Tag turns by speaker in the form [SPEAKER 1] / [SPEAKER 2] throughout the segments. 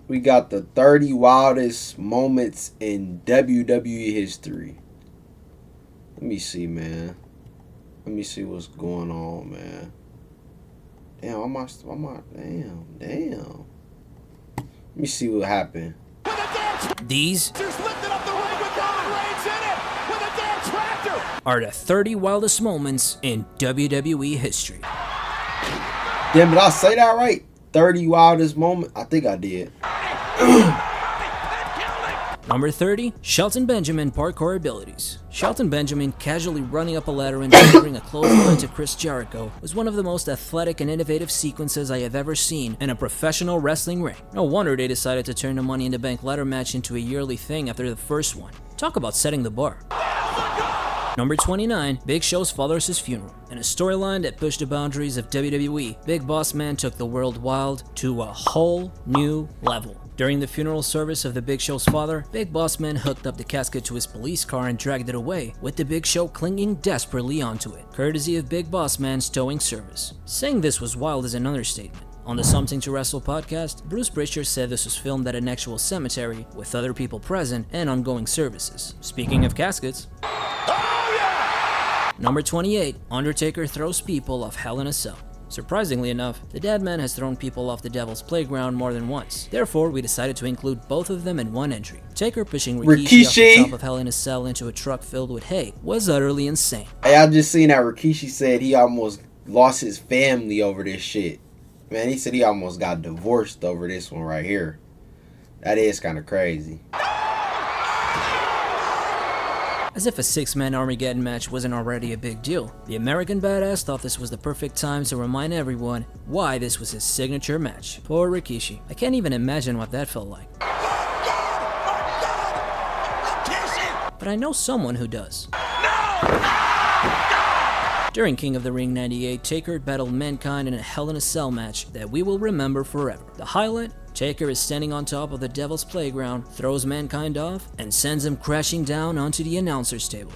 [SPEAKER 1] We got the 30 wildest moments in WWE history. Let me see, man. Let me see what's going on, man. Damn. Damn. Let me see what happened.
[SPEAKER 2] These are the 30 wildest moments in WWE history.
[SPEAKER 1] Damn, did I say that right? 30 wildest moments? I think I did.
[SPEAKER 2] Number 30, Shelton Benjamin parkour abilities. Shelton Benjamin casually running up a ladder and delivering a clothesline to Chris Jericho was one of the most athletic and innovative sequences I have ever seen in a professional wrestling ring. No wonder they decided to turn the Money in the Bank ladder match into a yearly thing after the first one. Talk about setting the bar. Number 29, Big Show's father's funeral. In a storyline that pushed the boundaries of WWE, Big Boss Man took the world wild to a whole new level. During the funeral service of the Big Show's father, Big Boss Man hooked up the casket to his police car and dragged it away, with the Big Show clinging desperately onto it, courtesy of Big Boss Man's towing service. Saying this was wild is an understatement. On the Something to Wrestle podcast, Bruce Prichard said this was filmed at an actual cemetery with other people present and ongoing services. Speaking of caskets, Number 28, Undertaker throws people off Hell in a Cell. Surprisingly enough, the dead man has thrown people off the Devil's Playground more than once. Therefore, we decided to include both of them in one entry. Taker pushing Rikishi off the top of Hell in a Cell into a truck filled with hay was utterly insane.
[SPEAKER 1] Hey, I just seen that Rikishi said he almost lost his family over this shit. Man, he said he almost got divorced over this one right here. That is kind of crazy.
[SPEAKER 2] As if a 6-man Armageddon match wasn't already a big deal, the American Badass thought this was the perfect time to remind everyone why this was his signature match. Poor Rikishi. I can't even imagine what that felt like. But I know someone who does. During King of the Ring 98, Taker battled Mankind in a Hell in a Cell match that we will remember forever. The highlight? Taker is standing on top of the Devil's Playground, throws Mankind off, and sends him crashing down onto the announcer's table.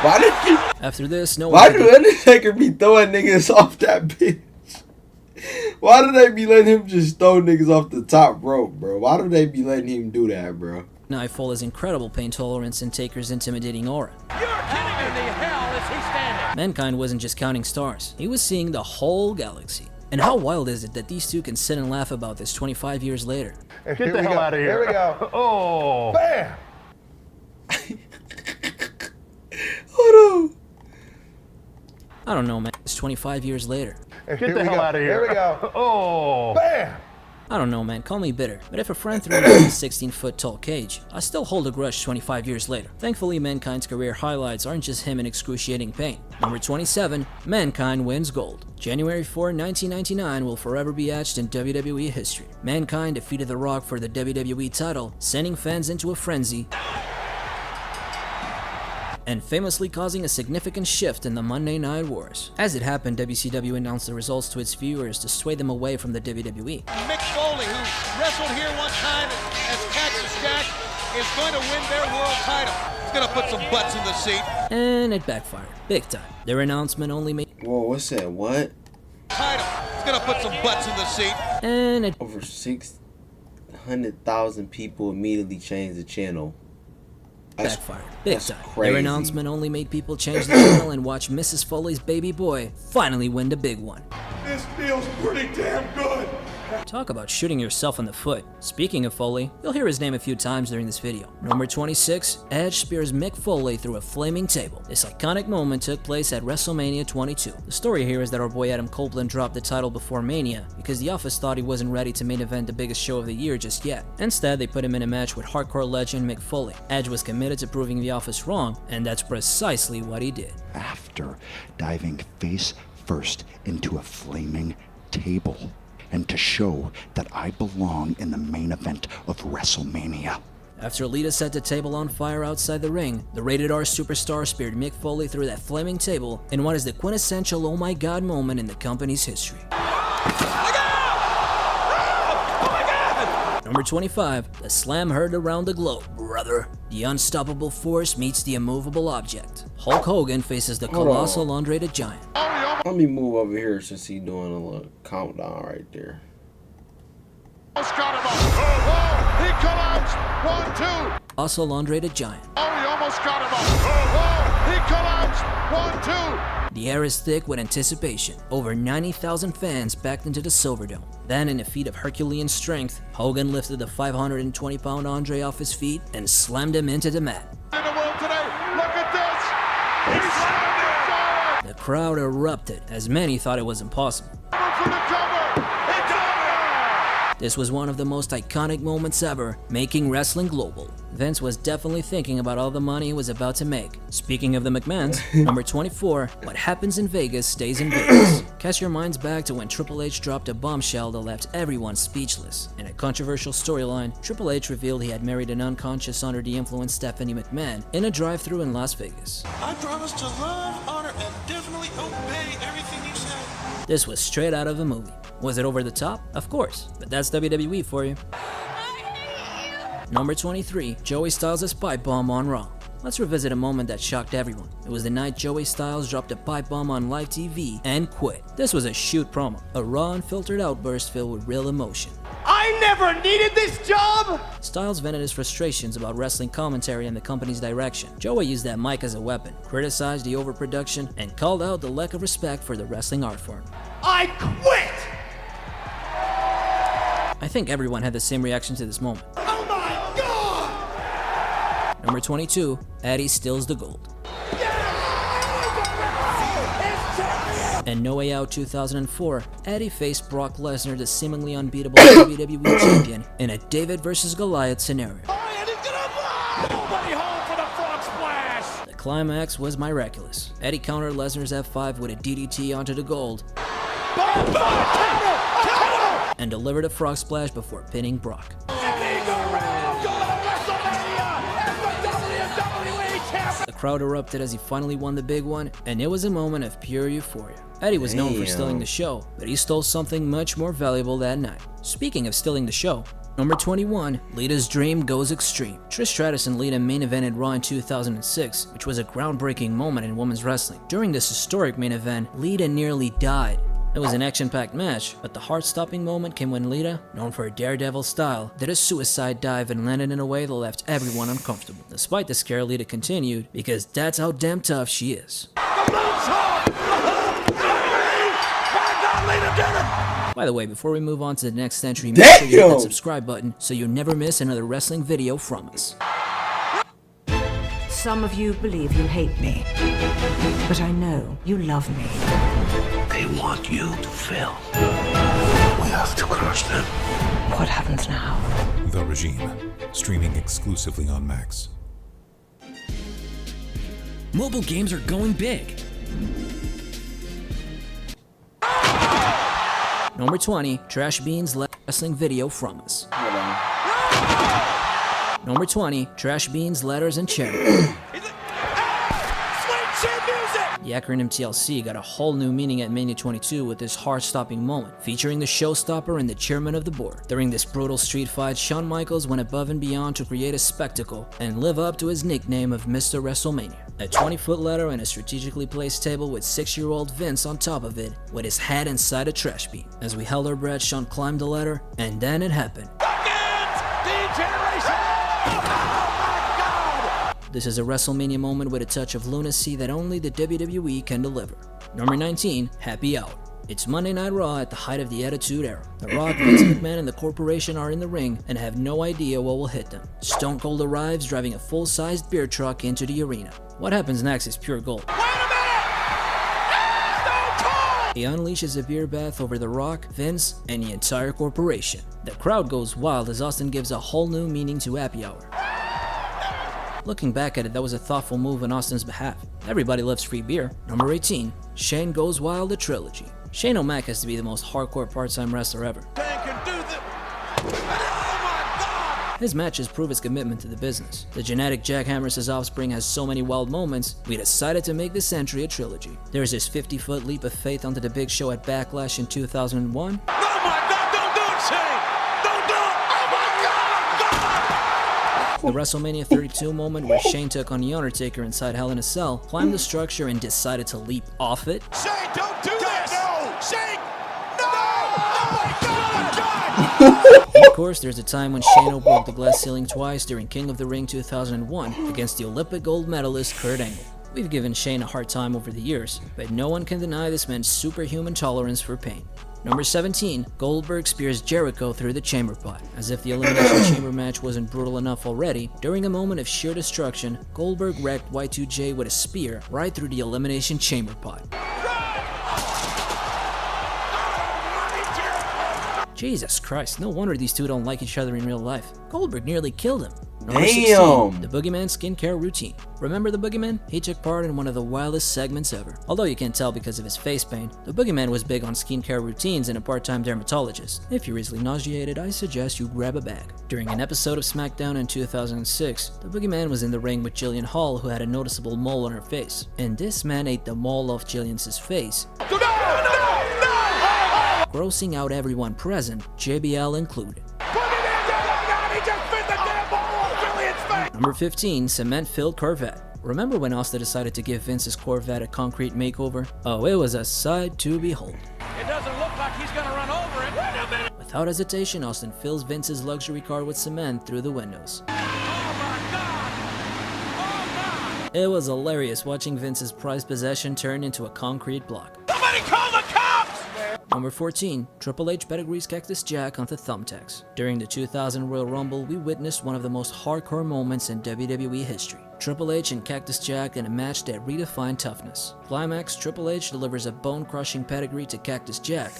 [SPEAKER 1] Why did he?
[SPEAKER 2] After this, no one.
[SPEAKER 1] Why do Undertaker be throwing niggas off that bitch? Why do they be letting him just throw niggas off the top rope, bro? Why do they be letting him do that, bro?
[SPEAKER 2] Nightfall his incredible pain tolerance and Taker's intimidating aura.
[SPEAKER 3] You're kidding me! In the hell is he standing?
[SPEAKER 2] Mankind wasn't just counting stars, he was seeing the whole galaxy. And how wild is it that these two can sit and laugh about this 25 years later?
[SPEAKER 3] Get the hell out of here.
[SPEAKER 4] Here we go.
[SPEAKER 3] Oh.
[SPEAKER 4] Bam!
[SPEAKER 1] Hold on.
[SPEAKER 2] I don't know, man. It's 25 years later.
[SPEAKER 3] Get the hell out of here.
[SPEAKER 4] Here we go.
[SPEAKER 3] Oh.
[SPEAKER 4] Bam!
[SPEAKER 2] I don't know, man. Call me bitter. But if a friend threw me in a 16-foot tall cage, I still hold a grudge 25 years later. Thankfully, Mankind's career highlights aren't just him in excruciating pain. Number 27, Mankind wins gold. January 4, 1999 will forever be etched in WWE history. Mankind defeated The Rock for the WWE title, sending fans into a frenzy and famously causing a significant shift in the Monday Night Wars. As it happened, WCW announced the results to its viewers to sway them away from the WWE.
[SPEAKER 5] Mick Foley, who wrestled here one time as Cactus Jack, is going to win their world title. He's going to put some butts in the seat.
[SPEAKER 2] And it backfired, big time. Their announcement only made
[SPEAKER 1] Whoa, what's that? What?
[SPEAKER 5] Title. He's going to put some butts in the seat.
[SPEAKER 2] and it
[SPEAKER 1] Over 600,000 people immediately changed the channel.
[SPEAKER 2] backfired, big
[SPEAKER 1] that's
[SPEAKER 2] time.
[SPEAKER 1] crazy.
[SPEAKER 2] Their announcement only made people change the channel and watch Mrs. Foley's baby boy finally win the big one.
[SPEAKER 4] This feels pretty damn good.
[SPEAKER 2] Talk about shooting yourself in the foot. Speaking of Foley, you'll hear his name a few times during this video. Number 26, Edge spears Mick Foley through a flaming table. This iconic moment took place at WrestleMania 22. The story here is that our boy Adam Copeland dropped the title before Mania because the office thought he wasn't ready to main event the biggest show of the year just yet. Instead, they put him in a match with hardcore legend Mick Foley. Edge was committed to proving the office wrong, and that's precisely what he did.
[SPEAKER 6] After diving face first into a flaming table, and to show that I belong in the main event of WrestleMania.
[SPEAKER 2] After Lita set the table on fire outside the ring, the rated R superstar speared Mick Foley through that flaming table in what is the quintessential oh my god moment in the company's history. Number 25, the slam heard around the globe, brother. The unstoppable force meets the immovable object. Hulk Hogan faces the colossal Andre the Giant.
[SPEAKER 1] Let me move over here since he's doing a little countdown right there.
[SPEAKER 4] Almost got him up. Oh, he collapsed. 1, 2.
[SPEAKER 2] Also Andre the Giant.
[SPEAKER 4] Oh, he almost got him up. Oh, he collapsed. 1, 2.
[SPEAKER 2] The air is thick with anticipation. Over 90,000 fans backed into the Silverdome. Then, in a feat of Herculean strength, Hogan lifted the 520-pound Andre off his feet and slammed him into the mat.
[SPEAKER 4] In the world today, look at this. He slammed it.
[SPEAKER 2] The crowd erupted, as many thought it was impossible.
[SPEAKER 4] For the cover. It's over.
[SPEAKER 2] This was one of the most iconic moments ever, making wrestling global. Vince was definitely thinking about all the money he was about to make. Speaking of the McMahons, number 24, what happens in Vegas stays in Vegas. Cast your minds back to when Triple H dropped a bombshell that left everyone speechless. In a controversial storyline, Triple H revealed he had married an unconscious under the influence Stephanie McMahon in a drive-thru in Las Vegas.
[SPEAKER 7] I promise to love, honor, and definitely obey everything you say.
[SPEAKER 2] This was straight out of a movie. Was it over the top? Of course, but that's WWE for you. Number 23, Joey Styles' pipe bomb on Raw. Let's revisit a moment that shocked everyone. It was the night Joey Styles dropped a pipe bomb on live TV and quit. This was a shoot promo, a raw unfiltered outburst filled with real emotion.
[SPEAKER 8] I never needed this job!
[SPEAKER 2] Styles vented his frustrations about wrestling commentary and the company's direction. Joey used that mic as a weapon, criticized the overproduction, and called out the lack of respect for the wrestling art form.
[SPEAKER 8] I quit!
[SPEAKER 2] I think everyone had the same reaction to this moment.
[SPEAKER 8] Oh my God!
[SPEAKER 2] Number 22, Eddie steals the gold. In No Way Out 2004, Eddie faced Brock Lesnar, the seemingly unbeatable WWE champion, in a David vs. Goliath scenario.
[SPEAKER 8] Nobody home for the frog splash!
[SPEAKER 2] The climax was miraculous. Eddie countered Lesnar's F5 with a DDT onto the gold and delivered a frog splash before pinning Brock. The crowd erupted as he finally won the big one, and it was a moment of pure euphoria. Eddie was known for stealing the show, but he stole something much more valuable that night. Speaking of stealing the show, number 21, Lita's dream goes extreme. Trish Stratus and Lita main evented Raw in 2006, which was a groundbreaking moment in women's wrestling. During this historic main event, Lita nearly died. It was an action-packed match, but the heart-stopping moment came when Lita, known for her daredevil style, did a suicide dive and landed in a way that left everyone uncomfortable. Despite the scare, Lita continued, because that's how damn tough she is. By the way, before we move on to the next entry, make sure you hit that subscribe button so you never miss another wrestling video from us.
[SPEAKER 9] Some of you believe you hate me, but I know you love me.
[SPEAKER 7] They want you to fail. We have to crush them.
[SPEAKER 9] What happens now?
[SPEAKER 10] The Regime, streaming exclusively on Max.
[SPEAKER 11] Mobile games are going big.
[SPEAKER 2] Number 20, Trash Beans last wrestling video from us. Number 20, Trash Beans Letters and Charity. The acronym TLC got a whole new meaning at Mania 22 with this heart-stopping moment, featuring the showstopper and the chairman of the board. During this brutal street fight, Shawn Michaels went above and beyond to create a spectacle and live up to his nickname of Mr. WrestleMania. A 20-foot ladder and a strategically placed table with 6-year-old Vince on top of it, with his head inside a trash bin. As we held our breath, Shawn climbed the ladder, and then it happened. This is a WrestleMania moment with a touch of lunacy that only the WWE can deliver. Number 19, Happy Hour. It's Monday Night Raw at the height of the Attitude Era. The Rock, Vince McMahon, and the corporation are in the ring and have no idea what will hit them. Stone Cold arrives driving a full-sized beer truck into the arena. What happens next is pure gold.
[SPEAKER 8] Wait a minute! Stone Cold!
[SPEAKER 2] He unleashes a beer bath over The Rock, Vince, and the entire corporation. The crowd goes wild as Austin gives a whole new meaning to Happy Hour. Looking back at it, that was a thoughtful move on Austin's behalf. Everybody loves free beer. Number 18, Shane Goes Wild, a trilogy. Shane O'Mac has to be the most hardcore part-time wrestler ever. His matches prove his commitment to the business. The genetic jackhammers his offspring has so many wild moments, we decided to make this entry a trilogy. There's his 50-foot leap of faith onto the Big Show at Backlash in 2001. The WrestleMania 32 moment where Shane took on The Undertaker inside Hell in a Cell, climbed the structure and decided to leap off it.
[SPEAKER 8] Shane, don't do this! No! Shane! No! Oh my God!
[SPEAKER 2] Of course, there's a time when Shane broke the glass ceiling twice during King of the Ring 2001 against the Olympic gold medalist Kurt Angle. We've given Shane a hard time over the years, but no one can deny this man's superhuman tolerance for pain. Number 17, Goldberg spears Jericho through the chamber pot. As if the Elimination Chamber match wasn't brutal enough already, during a moment of sheer destruction, Goldberg wrecked Y2J with a spear right through the Elimination Chamber pot. Jesus Christ, no wonder these two don't like each other in real life. Goldberg nearly killed him. Number 16, the Boogeyman skincare routine. Remember the Boogeyman? He took part in one of the wildest segments ever. Although you can't tell because of his face paint, the Boogeyman was big on skincare routines and a part-time dermatologist. If you're easily nauseated, I suggest you grab a bag. During an episode of SmackDown in 2006, the Boogeyman was in the ring with Jillian Hall, who had a noticeable mole on her face. And this man ate the mole off Jillian's face, grossing out everyone present, JBL included. Number 15, cement-filled Corvette. Remember when Austin decided to give Vince's Corvette a concrete makeover? Oh, it was a sight to behold.
[SPEAKER 8] It doesn't look like he's gonna run over it. Wait a minute!
[SPEAKER 2] Without hesitation, Austin fills Vince's luxury car with cement through the windows.
[SPEAKER 8] Oh my God! Oh God!
[SPEAKER 2] It was hilarious watching Vince's prized possession turn into a concrete block.
[SPEAKER 8] Somebody call the cops!
[SPEAKER 2] Number 14, Triple H pedigrees Cactus Jack onto thumbtacks. During the 2000 Royal Rumble, we witnessed one of the most hardcore moments in WWE history. Triple H and Cactus Jack in a match that redefined toughness. Climax, Triple H delivers a bone-crushing pedigree to Cactus Jack.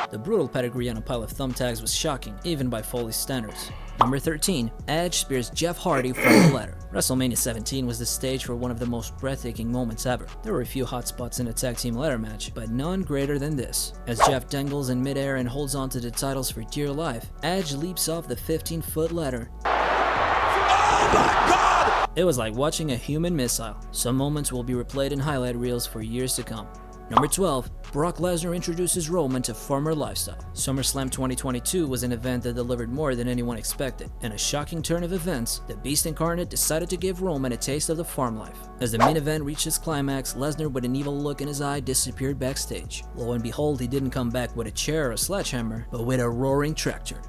[SPEAKER 2] The brutal pedigree on a pile of thumbtacks was shocking, even by Foley's standards. Number 13, Edge spears Jeff Hardy from the ladder. WrestleMania 17 was the stage for one of the most breathtaking moments ever. There were a few hot spots in a tag team ladder match, but none greater than this. As Jeff dangles in midair and holds on to the titles for dear life, Edge leaps off the 15-foot ladder.
[SPEAKER 8] Oh my God!
[SPEAKER 2] It was like watching a human missile. Some moments will be replayed in highlight reels for years to come. Number 12, Brock Lesnar introduces Roman to farmer lifestyle. SummerSlam 2022 was an event that delivered more than anyone expected. In a shocking turn of events, the Beast Incarnate decided to give Roman a taste of the farm life. As the main event reached its climax, Lesnar with an evil look in his eye disappeared backstage. Lo and behold, he didn't come back with a chair or a sledgehammer, but with a roaring tractor.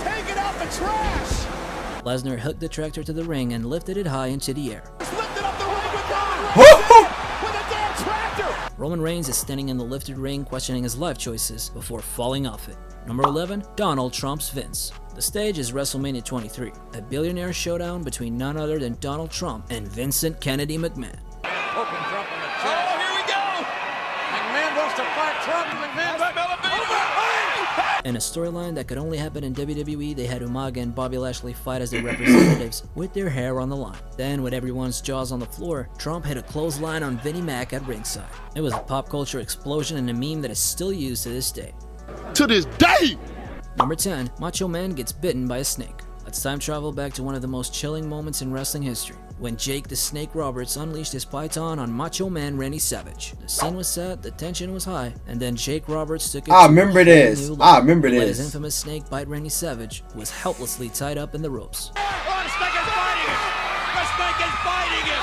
[SPEAKER 8] Take it out the trash!
[SPEAKER 2] Lesnar hooked the tractor to the ring and lifted it high into the air.
[SPEAKER 8] Just lifted up the ring with Roman with a damn tractor!
[SPEAKER 2] Roman Reigns is standing in the lifted ring questioning his life choices before falling off it. Number 11, Donald Trump's Vince. The stage is WrestleMania 23, a billionaire showdown between none other than Donald Trump and Vincent Kennedy McMahon.
[SPEAKER 8] Poking Trump in the chest. Oh, here we go! McMahon wants to fight Trump and Vince.
[SPEAKER 2] In a storyline that could only happen in WWE, they had Umaga and Bobby Lashley fight as their representatives with their hair on the line. Then, with everyone's jaws on the floor, Trump hit a clothesline on Vinnie Mac at ringside. It was a pop culture explosion and a meme that is still used to this day.
[SPEAKER 4] To this day!
[SPEAKER 2] Number 10, Macho Man gets bitten by a snake. Let's time travel back to one of the most chilling moments in wrestling history, when Jake the Snake Roberts unleashed his python on Macho Man Randy Savage. The scene was set, the tension was high, and then Jake Roberts took it
[SPEAKER 1] I remember this.
[SPEAKER 2] His infamous snake bite Randy Savage, who was helplessly tied up in the ropes.
[SPEAKER 8] Oh, the snake is biting him! The snake is biting him!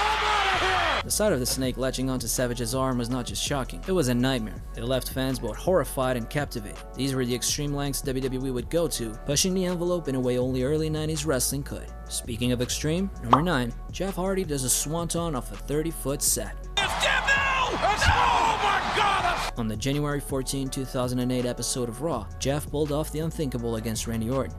[SPEAKER 2] The sight of the snake latching onto Savage's arm was not just shocking, it was a nightmare. It left fans both horrified and captivated. These were the extreme lengths WWE would go to, pushing the envelope in a way only early 90s wrestling could. Speaking of extreme, number 9, Jeff Hardy does a swanton off a 30-foot set.
[SPEAKER 8] Oh my God!
[SPEAKER 2] On the January 14, 2008 episode of Raw, Jeff pulled off the unthinkable against Randy Orton.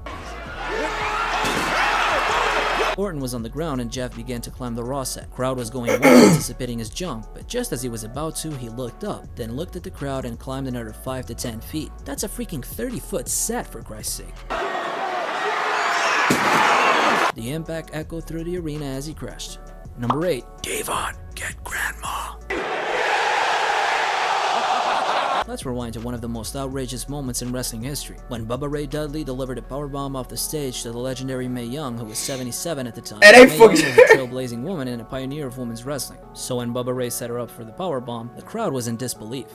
[SPEAKER 2] Orton was on the ground and Jeff began to climb the Raw set. Crowd was going wild anticipating his jump, but just as he was about to, he looked up, then looked at the crowd and climbed another 5 to 10 feet. That's a freaking 30-foot set, for Christ's sake. The impact echoed through the arena as he crashed. Number 8, Davon, get grandma. Let's rewind to one of the most outrageous moments in wrestling history, when Bubba Ray Dudley delivered a powerbomb off the stage to the legendary Mae Young, who was 77 at the time. Mae Young was a trailblazing woman and a pioneer of women's wrestling. So when Bubba Ray set her up for the powerbomb, the crowd was in disbelief.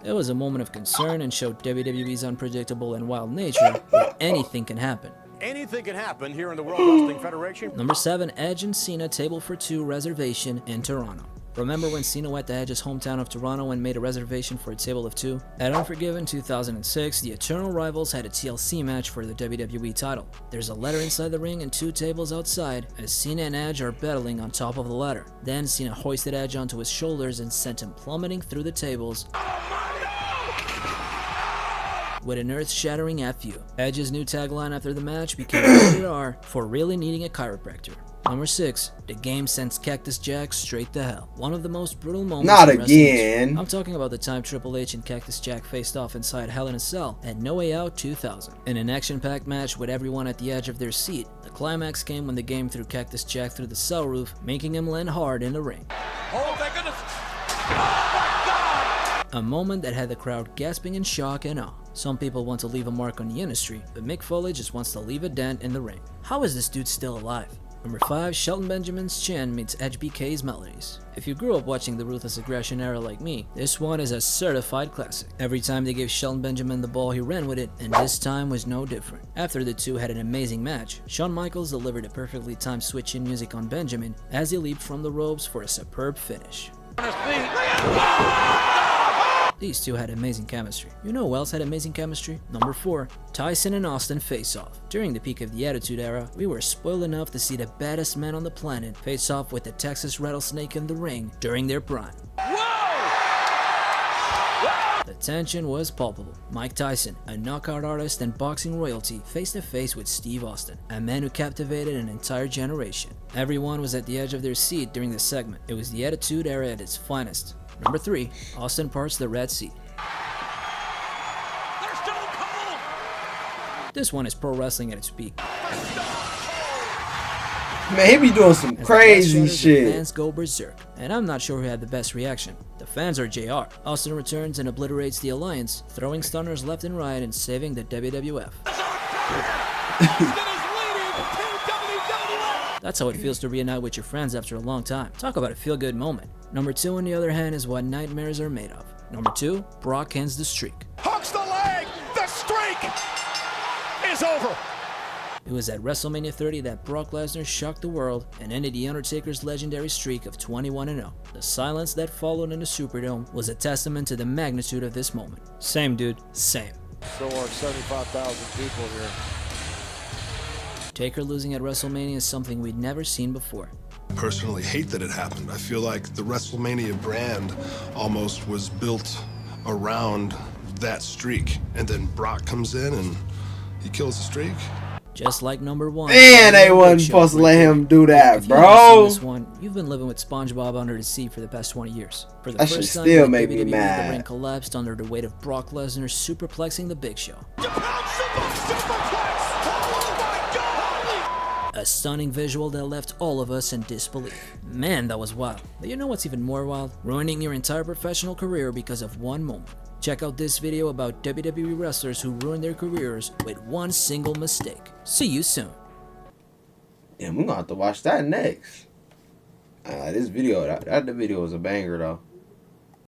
[SPEAKER 2] It was a moment of concern and showed WWE's unpredictable and wild nature, where anything can happen.
[SPEAKER 12] Anything can happen here in the World Wrestling Federation.
[SPEAKER 2] Number 7, Edge and Cena table for 2 reservation in Toronto. Remember when Cena went to Edge's hometown of Toronto and made a reservation for a table of 2? At Unforgiven 2006, the Eternal Rivals had a TLC match for the WWE title. There's a ladder inside the ring and 2 tables outside as Cena and Edge are battling on top of the ladder. Then Cena hoisted Edge onto his shoulders and sent him plummeting through the tables with an earth-shattering FU. Edge's new tagline after the match became rated R for really needing a chiropractor. Number 6, the game sends Cactus Jack straight to hell. One of the most brutal moments.
[SPEAKER 1] Not
[SPEAKER 2] in wrestling
[SPEAKER 1] again.
[SPEAKER 2] history. I'm talking about the time Triple H and Cactus Jack faced off inside Hell in a Cell at No Way Out 2000. In an action-packed match with everyone at the edge of their seat, the climax came when the game threw Cactus Jack through the cell roof, making him land hard in the ring.
[SPEAKER 8] Oh, thank goodness. Oh, my God.
[SPEAKER 2] A moment that had the crowd gasping in shock and awe. Some people want to leave a mark on the industry, but Mick Foley just wants to leave a dent in the ring. How is this dude still alive? Number 5, Shelton Benjamin's chin meets Edge BK's melodies. If you grew up watching the Ruthless Aggression era like me, this one is a certified classic. Every time they gave Shelton Benjamin the ball, he ran with it, and this time was no different. After the two had an amazing match, Shawn Michaels delivered a perfectly timed switch-in music on Benjamin as he leaped from the ropes for a superb finish. These two had amazing chemistry. You know who else had amazing chemistry? Number 4, Tyson and Austin face off. During the peak of the Attitude Era, we were spoiled enough to see the baddest men on the planet face off with the Texas Rattlesnake in the ring during their prime. The tension was palpable. Mike Tyson, a knockout artist and boxing royalty, face to face with Steve Austin, a man who captivated an entire generation. Everyone was at the edge of their seat during this segment. It was the Attitude Era at its finest. Number 3, Austin parts the Red Sea. This one is pro wrestling at its peak.
[SPEAKER 1] Man, he be doing some crazy shit.
[SPEAKER 2] The fans go berserk, and I'm not sure who had the best reaction. The fans or JR. Austin returns and obliterates the Alliance, throwing stunners left and right and saving the WWF. That's how it feels to reunite with your friends after a long time. Talk about a feel-good moment. Number 2, on the other hand, is what nightmares are made of. Number 2, Brock ends the streak.
[SPEAKER 4] Hooks the leg. The streak is over.
[SPEAKER 2] It was at WrestleMania 30 that Brock Lesnar shocked the world and ended The Undertaker's legendary streak of 21-0. The silence that followed in the Superdome was a testament to the magnitude of this moment. Same dude, same.
[SPEAKER 4] So are 75,000 people here.
[SPEAKER 2] Taker losing at WrestleMania is something we'd never seen before.
[SPEAKER 12] I personally hate that it happened. I feel like the WrestleMania brand almost was built around that streak. And then Brock comes in and he kills the streak.
[SPEAKER 2] Just like number 1.
[SPEAKER 1] Man, they wasn't supposed to let him do that,
[SPEAKER 2] if you haven't seen
[SPEAKER 1] bro.
[SPEAKER 2] this one, you've been living with SpongeBob under the sea for the past 20 years. For the
[SPEAKER 1] That shit
[SPEAKER 2] first time,
[SPEAKER 1] still
[SPEAKER 2] in
[SPEAKER 1] make me
[SPEAKER 2] WWE,
[SPEAKER 1] mad.
[SPEAKER 2] the ring collapsed under the weight of Brock Lesnar superplexing the Big Show. A stunning visual that left all of us in disbelief. Man, that was wild. But you know what's even more wild? Ruining your entire professional career because of one moment. Check out this video about WWE wrestlers who ruined their careers with one single mistake. See you soon.
[SPEAKER 1] Yeah, we're gonna have to watch that next. This video, that video was a banger though.